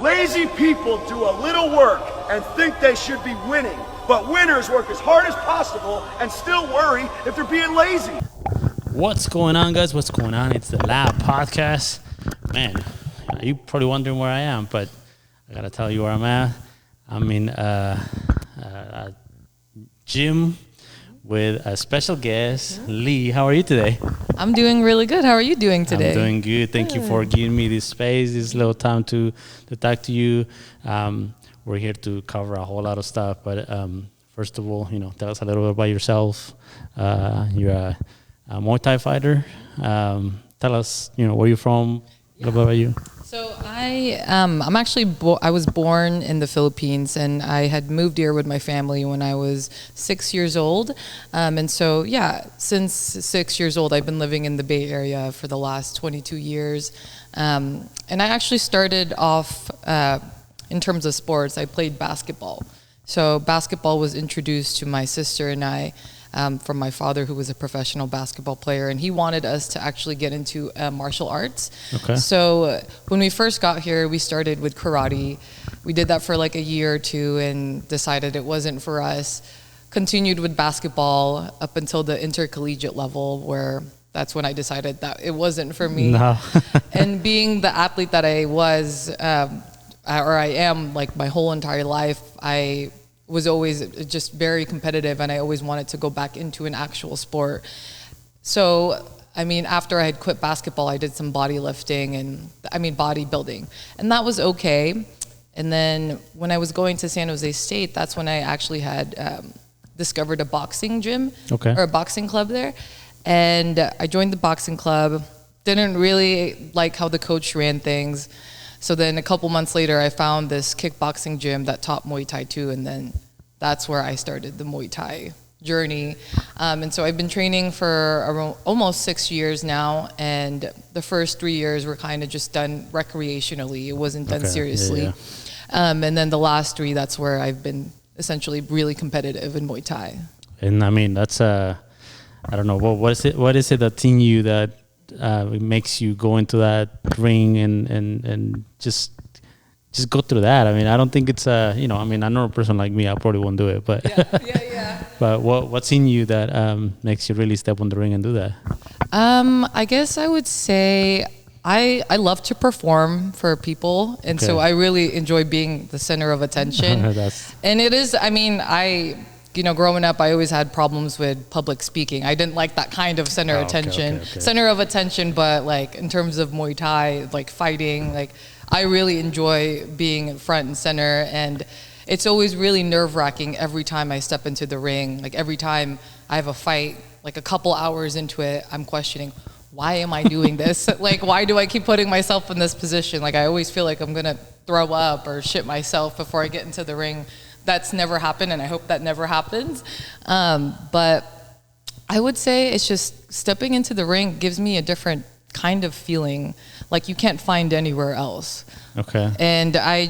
Lazy people do a little work and think they should be winning, but winners work as hard as possible and still worry if they're being lazy. What's going on, guys? What's going on? It's the Lab Podcast. Man, you're probably wondering where I am, but I gotta tell you where I'm at. I'm in a gym with a special guest, Lee. How are you today? I'm doing really good. How are you doing today? I'm doing good. Thank you for giving me this space, this little time to talk to you. We're here to cover a whole lot of stuff, but first of all, tell us a little bit about yourself. You're a Muay Thai fighter. Tell us, where you're from, a little bit about you. So I'm actually, I was born in the Philippines, and I had moved here with my family when I was 6 years old. And so, since 6 years old, I've been living in the Bay Area for the last 22 years. And I actually started off, in terms of sports, I played basketball. So basketball was introduced to my sister and I from my father, who was a professional basketball player, and he wanted us to actually get into martial arts. Okay. So when we first got here, we started with karate. We did that for like a year or two and decided it wasn't for us. Continued with basketball up until the intercollegiate level, where that's when I decided that it wasn't for me. No. And being the athlete that I was, or I am, like my whole entire life, I was always just very competitive, and I always wanted to go back into an actual sport. So, after I had quit basketball, I did some bodybuilding, and that was okay. And then when I was going to San Jose State, that's when I actually had discovered a boxing gym, or a boxing club there. And I joined the boxing club, didn't really like how the coach ran things. So then a couple months later, I found this kickboxing gym that taught Muay Thai too, and then that's where I started the Muay Thai journey. And so I've been training for almost 6 years now, and the first 3 years were kind of just done recreationally. It wasn't done seriously. Yeah. And then the last 3, that's where I've been essentially really competitive in Muay Thai. And that's I don't know, what is it that's in you that it makes you go into that ring and just go through that? I don't think it's I know a person like me, I probably won't do it, but Yeah. But what's in you that makes you really step on the ring and do that? I guess I would say I love to perform for people, and so I really enjoy being the center of attention. And it is, growing up, I always had problems with public speaking. I didn't like that kind of center of attention, but like in terms of Muay Thai, like fighting, like I really enjoy being front and center, and it's always really nerve-wracking every time I step into the ring. Like every time I have a fight, like a couple hours into it, I'm questioning, why am I doing this? Like, why do I keep putting myself in this position? Like I always feel like I'm gonna throw up or shit myself before I get into the ring. That's never happened, and I hope that never happens. But I would say it's just stepping into the ring gives me a different kind of feeling like you can't find anywhere else. Okay. And I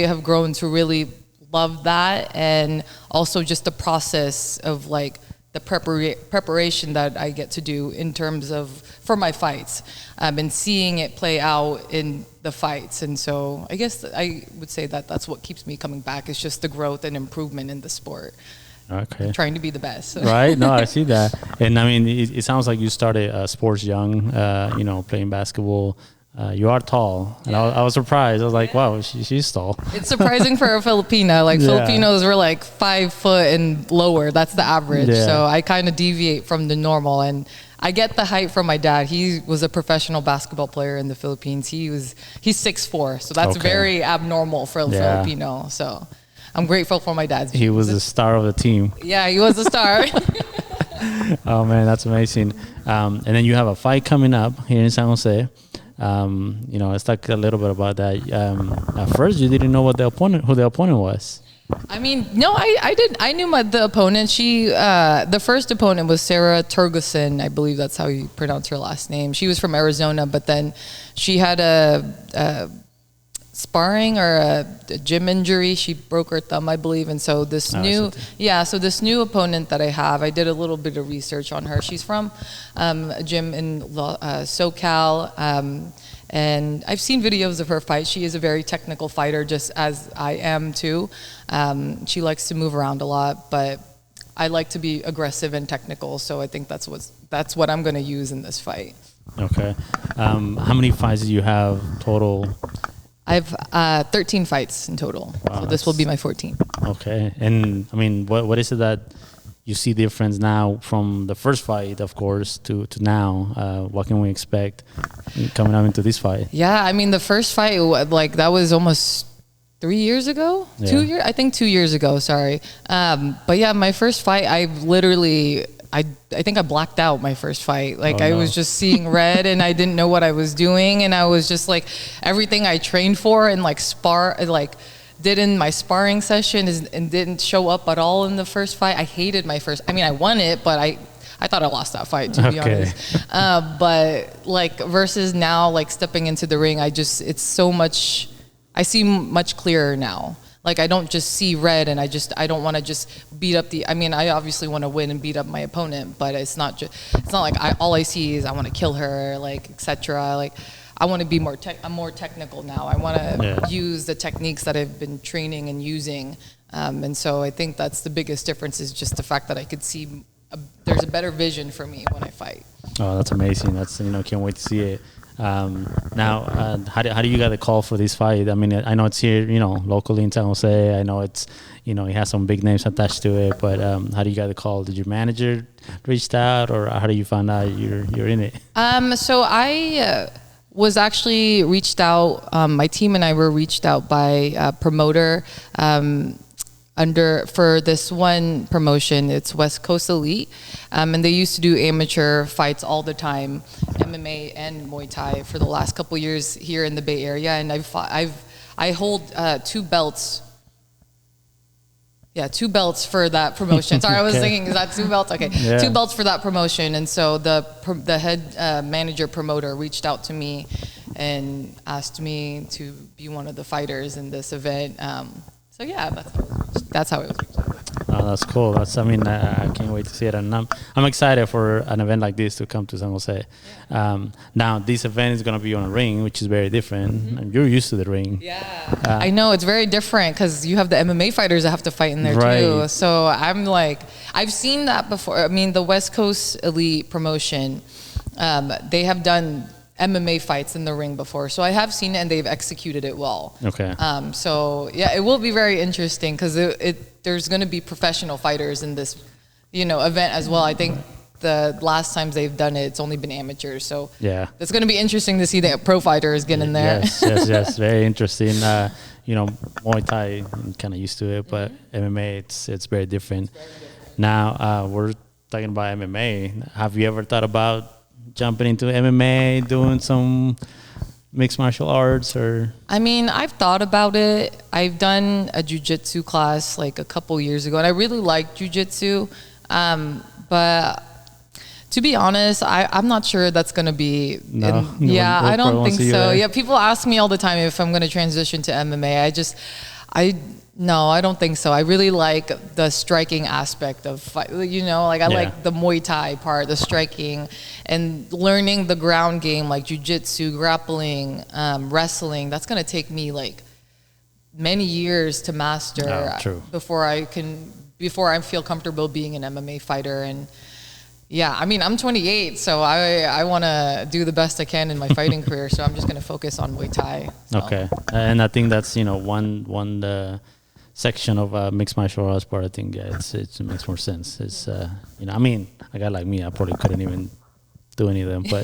have grown to really love that, and also just the process of like the preparation that I get to do in terms of for my fights, and seeing it play out in the fights. And so I guess I would say that that's what keeps me coming back. It's just the growth and improvement in the sport. Okay. Trying to be the best. Right. No, I see that. And it sounds like you started sports young, playing basketball. You are tall, and I was surprised. I was like, wow, she's tall. It's surprising for a Filipina. Like Filipinos were like 5 foot and lower. That's the average. Yeah. So I kind of deviate from the normal, and I get the height from my dad. He was a professional basketball player in the Philippines. He's 6'4", so that's very abnormal for a Filipino. So I'm grateful for my dad's. He was the star of the team. Yeah, he was the star. Oh man, that's amazing. And then you have a fight coming up here in San Jose. Let's talk a little bit about that. At first, you didn't know who the opponent was. No, I did. I knew the opponent. The first opponent was Sarah Turgeson. I believe that's how you pronounce her last name. She was from Arizona, but then she had sparring or a gym injury. She broke her thumb, I believe, and so this this new opponent that I have, I did a little bit of research on her. She's from a gym in SoCal, and I've seen videos of her fight. She is a very technical fighter, just as I am too. She likes to move around a lot, but I like to be aggressive and technical, so I think that's what I'm going to use in this fight. Okay. How many fights do you have total? I have 13 fights in total. Wow, so this will be my 14th. Okay. And I mean, what is it that you see difference now from the first fight, of course, to now? What can we expect coming up into this fight? Yeah, I mean, the first fight, like, that was almost 3 years ago? Yeah. 2 years? I think 2 years ago, sorry. But yeah, my first fight, I think I blacked out my first fight. Like, I was just seeing red and I didn't know what I was doing. And I was just like, everything I trained for and did in my sparring session and didn't show up at all in the first fight. I hated my first, I mean, I won it, but I thought I lost that fight, to be honest. But like versus now, like stepping into the ring, it's so much, I see much clearer now. Like, I don't just see red and I don't want to just beat up I obviously want to win and beat up my opponent, but it's not like all I see is I want to kill her, like, etc. Like, I want to be I'm more technical now. I want to use the techniques that I've been training and using. And so I think that's the biggest difference, is just the fact that I could see there's a better vision for me when I fight. Oh, that's amazing. That's, can't wait to see it. Now, how do you get the call for this fight? I mean, I know it's here, locally in San Jose. I know it's, it has some big names attached to it, but how do you get the call? Did your manager reach out, or how do you find out you're in it? So I was actually reached out. My team and I were reached out by a promoter for this one promotion. It's West Coast Elite, and they used to do amateur fights all the time, MMA and Muay Thai, for the last couple years here in the Bay Area. And I hold 2 belts. Yeah, 2 belts for that promotion. Sorry, I was thinking, is that 2 belts? Okay, yeah. 2 belts for that promotion. And so the head manager promoter reached out to me and asked me to be one of the fighters in this event. So yeah, that's how it was reached out. Oh, that's cool. I can't wait to see it, and I'm excited for an event like this to come to San Jose. Yeah. Now, this event is going to be on a ring, which is very different. Mm-hmm. And you're used to the ring. Yeah, I know, it's very different because you have the MMA fighters that have to fight in there too. So I'm like, I've seen that before. I mean, the West Coast Elite promotion, they have done MMA fights in the ring before, so I have seen it and they've executed it well. Okay. So yeah, it will be very interesting because there's going to be professional fighters in this, event as well. I think the last times they've done it, it's only been amateurs. So yeah, it's going to be interesting to see the pro fighters get in there. Yes, very interesting. Muay Thai, I'm kind of used to it, but MMA, it's very different. Now we're talking about MMA. Have you ever thought about jumping into MMA, doing some mixed martial arts? Or I mean, I've thought about it. I've done a jiu-jitsu class like a couple years ago, and I really like jiu-jitsu. But to be honest, I'm not sure that's going to be... I don't think so. Yeah, people ask me all the time if I'm going to transition to MMA. No, I don't think so. I really like the striking aspect of fight. I like the Muay Thai part, the striking, and learning the ground game like jiu-jitsu, grappling, wrestling. That's going to take me like many years to master before I feel comfortable being an MMA fighter. And yeah, I mean, I'm 28, so I want to do the best I can in my fighting career. So I'm just going to focus on Muay Thai. So. Okay, and I think that's one section of mixed martial arts part. I think it makes more sense. It's I mean, a guy like me, I probably couldn't even do any of them, but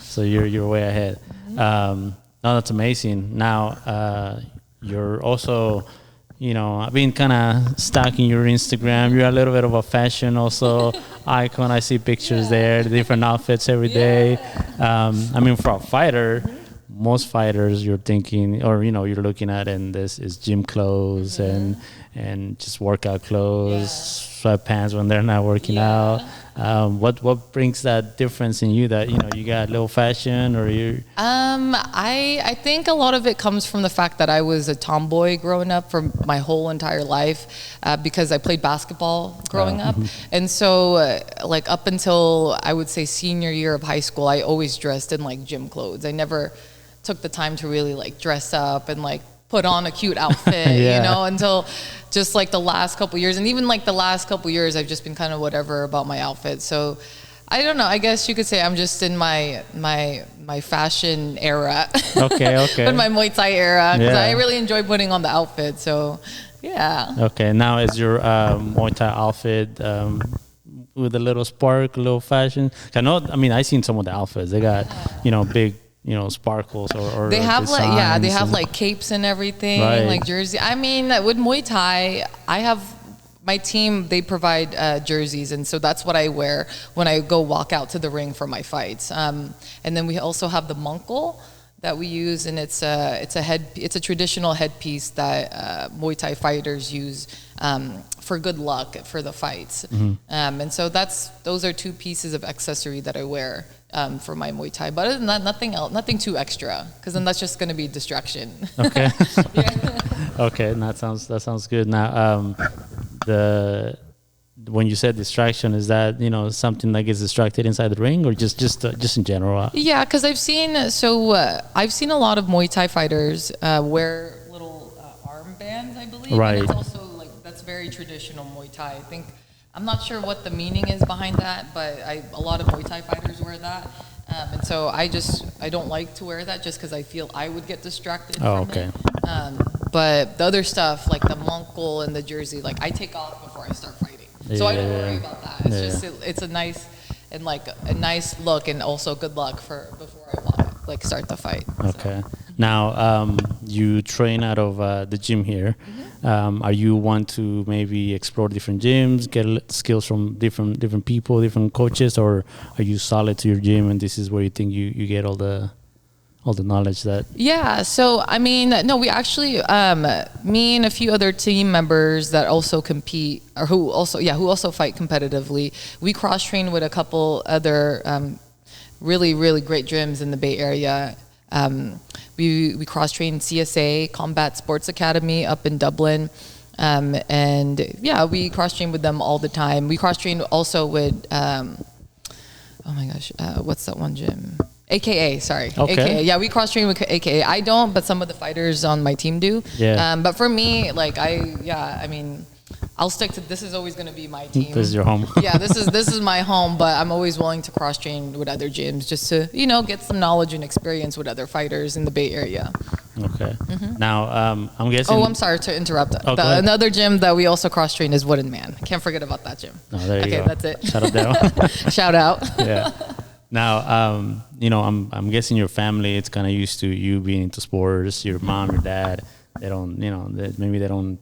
so you're way ahead. No, that's amazing. Now you're also I've been kind of stalking your Instagram. You're a little bit of a fashion also icon. I see pictures there, the different outfits every day. I mean, for a fighter, most fighters you're thinking, or you're looking at, and this is gym clothes and just workout clothes, sweatpants when they're not working out. What brings that difference in you that, you got low fashion or you're... I think a lot of it comes from the fact that I was a tomboy growing up for my whole entire life, because I played basketball growing up. And so like up until I would say senior year of high school, I always dressed in like gym clothes. I never took the time to really like dress up and like put on a cute outfit, until just like the last couple years. And even like the last couple years, I've just been kind of whatever about my outfit. So I don't know. I guess you could say I'm just in my fashion era. Okay. In my Muay Thai era, because I really enjoy putting on the outfit. So, yeah. Okay. Now, is your Muay Thai outfit with a little spark, a little fashion? I've seen some of the outfits. They got, big, sparkles or they have they have and capes and everything, right. like jersey. I mean, with Muay Thai, I have my team, they provide jerseys, and so that's what I wear when I go walk out to the ring for my fights. And then we also have the munkle that we use, and it's a traditional headpiece that Muay Thai fighters use for good luck for the fights. And so those are two pieces of accessory that I wear for my Muay Thai. But other than that, nothing else, nothing too extra, because then that's just going to be distraction. Okay. Okay, that sounds good. Now, when you said distraction, is that something that gets distracted inside the ring, or just in general? Yeah, because I've seen a lot of Muay Thai fighters wear little armbands, I believe. Right. And it's also that's very traditional Muay Thai. I'm not sure what the meaning is behind that, but a lot of Muay Thai fighters wear that. And so I don't like to wear that just because I feel I would get distracted from it. But the other stuff, like the munkle and the jersey, like I take off before I start fighting. So I don't worry about that. It's just it's a nice and like a nice look, and also good luck before I start the fight. Okay. So. Now, you train out of the gym here. Are you want to maybe explore different gyms, get skills from different people, different coaches, or are you solid to your gym and this is where you think you get all the knowledge that? Yeah, so I mean, no, we actually, me and a few other team members that also compete, or who also fight competitively, we cross train with a couple other really, really great gyms in the Bay Area. We cross train CSA, Combat Sports Academy, up in Dublin. And yeah, we cross train with them all the time. We cross train also with, what's that one gym? AKA, sorry. Okay. AKA. Yeah, we cross train with AKA. I don't, but some of the fighters on my team do. Yeah. But for me, I'll stick to, this is always going to be my team. This is your home. Yeah, this is my home, but I'm always willing to cross train with other gyms just to, get some knowledge and experience with other fighters in the Bay Area. Okay. Now, I'm guessing. Oh, I'm sorry to interrupt. Another gym that we also cross train is Wooden Man. Can't forget about that gym. Oh, there you go. Okay, that's it. Shout out there. Shout out. Yeah. Now, I'm guessing your family, it's kind of used to you being into sports. Your mom, your dad, they don't, maybe they don't.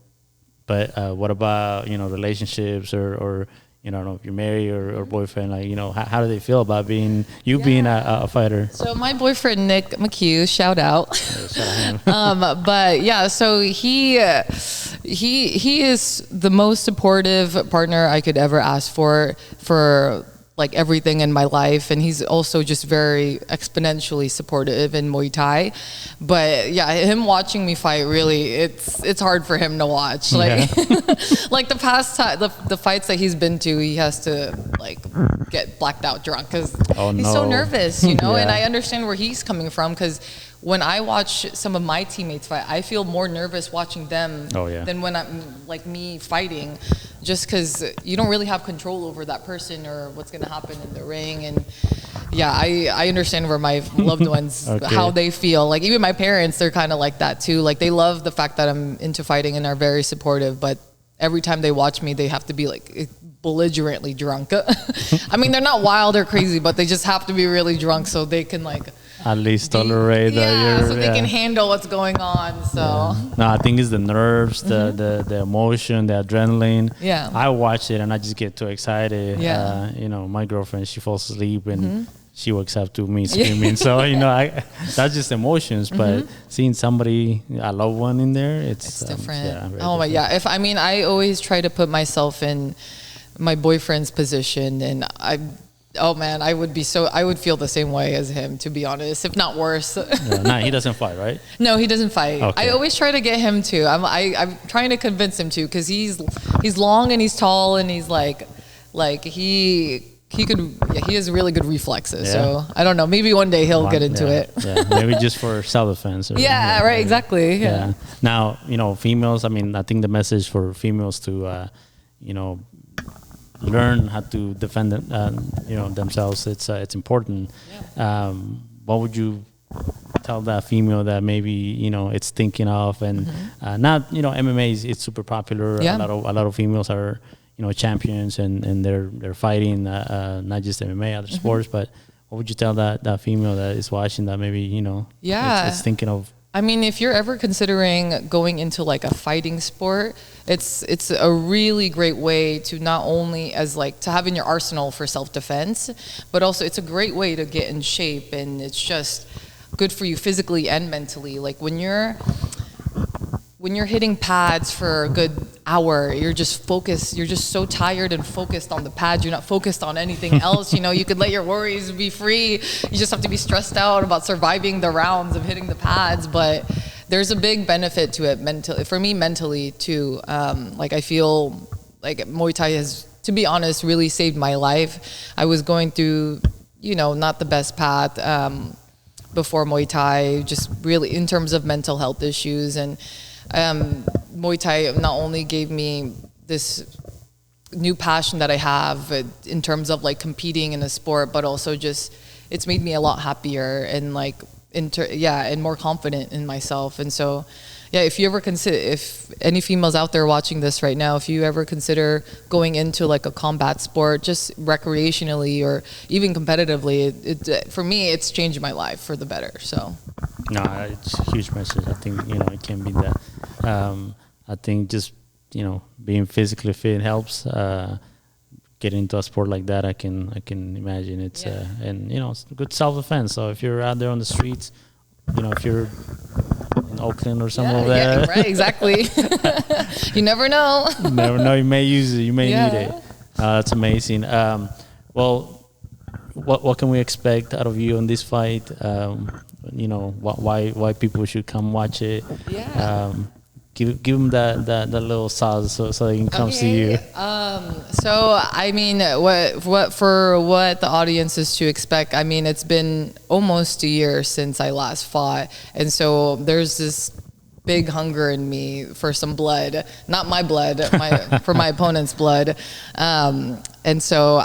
But what about, relationships or I don't know if you're married or boyfriend, how do they feel about being a fighter? So my boyfriend, Nick McHugh, shout out. Yeah, shout out him. But yeah, so he is the most supportive partner I could ever ask for like everything in my life, and he's also just very exponentially supportive in Muay Thai. But yeah, him watching me fight, really, it's hard for him to watch. Like like the past time, the fights that he's been to, he has to get blacked out drunk because he's so nervous, And I understand where he's coming from, because when I watch some of my teammates fight, I feel more nervous watching them than when I'm me fighting, just because you don't really have control over that person or what's going to happen in the ring. And yeah, I understand where my loved ones, how they feel. Like even my parents, they're kind of like that too. Like they love the fact that I'm into fighting and are very supportive, but every time they watch me, they have to be belligerently drunk. I mean, they're not wild or crazy, but they just have to be really drunk so they can at least tolerate that. So they can handle what's going on. So no, I think it's the nerves, the emotion, the adrenaline. Yeah, I watch it and I just get too excited. Yeah, my girlfriend, she falls asleep and she wakes up to me screaming. So that's just emotions. But seeing somebody, a loved one in there, it's different. Yeah, oh my, yeah. I always try to put myself in my boyfriend's position, and oh man, I would feel the same way as him, to be honest, if not worse. Nah, he doesn't fight, right? No, he doesn't fight. Okay. I always try to get him to. I'm trying to convince him to, because he's long and he's tall, and he's like he has really good reflexes. Yeah. So I don't know. Maybe one day he'll get into it. Yeah, maybe just for self-defense. Yeah, right. Exactly. Yeah. Now, females. I mean, I think the message for females to, learn how to defend, themselves. It's important. Yeah. What would you tell that female that maybe it's thinking of, and not MMA is super popular. Yeah. A lot of females are champions, and they're fighting not just MMA, other sports. But what would you tell that female that is watching that maybe it's thinking of? I mean, if you're ever considering going into like a fighting sport, it's a really great way to not only to have in your arsenal for self-defense, but also it's a great way to get in shape, and it's just good for you physically and mentally. Like when you're hitting pads for a good hour, you're just focused. You're just so tired and focused on the pads. You're not focused on anything else. You could let your worries be free. You just have to be stressed out about surviving the rounds of hitting the pads. But there's a big benefit to it mentally too. I feel like Muay Thai has, to be honest, really saved my life. I was going through, not the best path before Muay Thai, just really in terms of mental health issues. And Muay Thai not only gave me this new passion that I have in terms of like competing in a sport, but also just it's made me a lot happier and and more confident in myself. And so, if you ever if any females out there watching this right now, if you ever consider going into like a combat sport, just recreationally or even competitively, for me, it's changed my life for the better. So. No, it's a huge message. I think it can be that. I think just being physically fit helps. Getting into a sport like that, I can imagine it's and it's good self-defense. So if you're out there on the streets, if you're in Oakland or somewhere over there, yeah, right, exactly. You never know. You never know. You may use it. You may need it. That's amazing. Well, what can we expect out of you in this fight? Why people should come watch it. Yeah. Give them that little sauce so they can come see you. So I mean, what the audience is to expect. I mean, it's been almost a year since I last fought, and so there's this big hunger in me for some blood, not my blood, for my opponent's blood. And so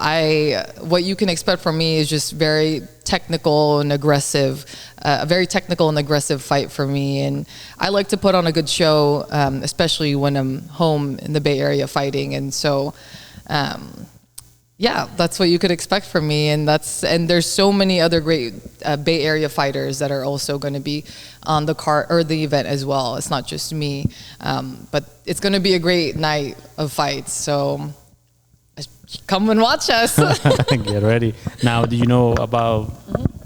what you can expect from me is just very technical and aggressive, a very technical and aggressive fight for me. And I like to put on a good show, especially when I'm home in the Bay Area fighting. And so, that's what you could expect from me. And there's so many other great Bay Area fighters that are also going to be on the card or the event as well. It's not just me, but it's going to be a great night of fights. So come and watch us. Get ready. Now, do you know about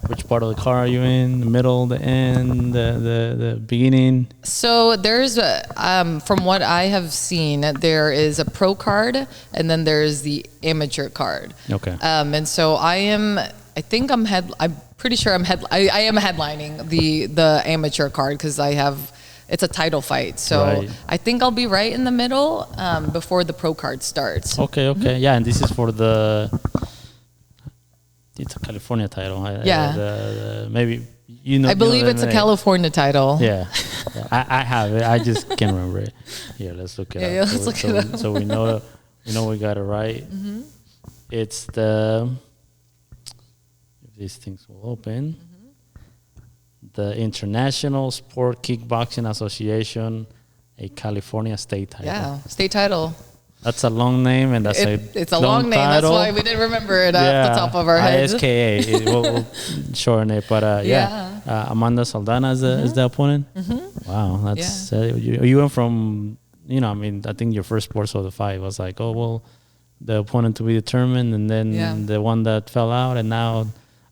which part of the car are you in? The middle, the end, the beginning? So there's, from what I have seen, there is a pro card and then there's the amateur card. Okay. And so I'm pretty sure I am headlining the amateur card because it's a title fight. So right. I think I'll be right in the middle before the pro card starts. Okay. Yeah, and this is for it's a California title. Yeah. Maybe I believe it's a California title. Yeah. I have it. I just can't remember it. Here, let's look it up. Yeah, let's look it up. So we know we got it right. Mm-hmm. It's if these things will open. The International Sport Kickboxing Association, a California state title. Yeah, state title. That's a long name, and it's a long name. Title. That's why we didn't remember it off the top of our heads. ISKA, we'll shorten it. But Amanda Saldana is the opponent. Mm-hmm. Wow, that's you went from I think your first sport of the fight was like, the opponent to be determined, and then the one that fell out, and now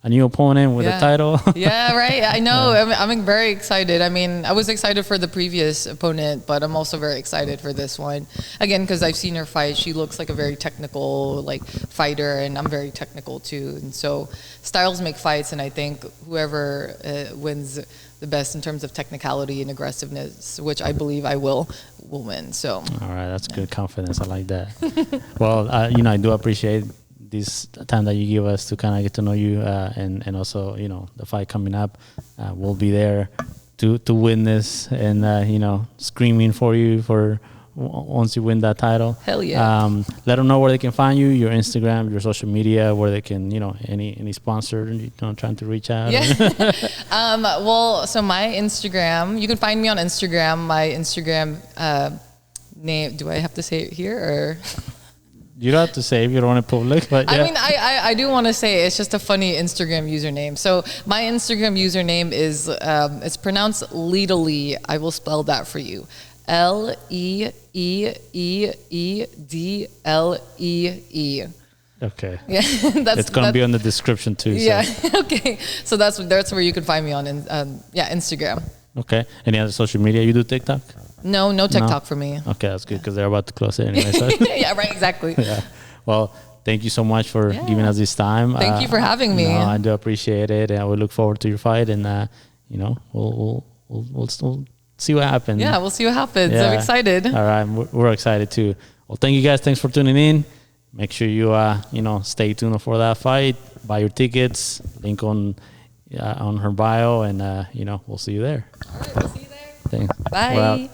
a new opponent with a title. Yeah, right. I know. Yeah. I'm very excited. I mean, I was excited for the previous opponent, but I'm also very excited for this one. Again, because I've seen her fight. She looks like a very technical fighter, and I'm very technical too. And so styles make fights, and I think whoever wins the best in terms of technicality and aggressiveness, which I believe I will win. So. All right, that's good confidence. I like that. Well, I do appreciate this time that you give us to kind of get to know you, and also, the fight coming up. We'll be there to witness and, screaming for you once you win that title. Hell yeah. Let them know where they can find you, your Instagram, your social media, where they can, any sponsor, trying to reach out. Yeah. Well, so my Instagram, you can find me on Instagram. My Instagram name, do I have to say it here or? You don't have to say if you don't want it public, but yeah. I mean, I do want to say it's just a funny Instagram username. So my Instagram username is, it's pronounced Leedle. I will spell that for you. Leeedlee. Okay. Yeah, it's gonna be on the description too. Yeah. So. Okay. So that's where you can find me on Instagram. Okay. Any other social media? You do TikTok? No TikTok for me. Okay, that's good because they're about to close it anyway. So. Yeah, right, exactly. Yeah. Well, thank you so much for giving us this time. Thank you for having me. No, I do appreciate it, and we look forward to your fight. And we'll see what happens. Yeah, we'll see what happens. Yeah. I'm excited. All right, we're excited too. Well, thank you guys. Thanks for tuning in. Make sure you stay tuned for that fight. Buy your tickets. Link on her bio, and we'll see you there. All right, we'll see you there. Thanks. Bye.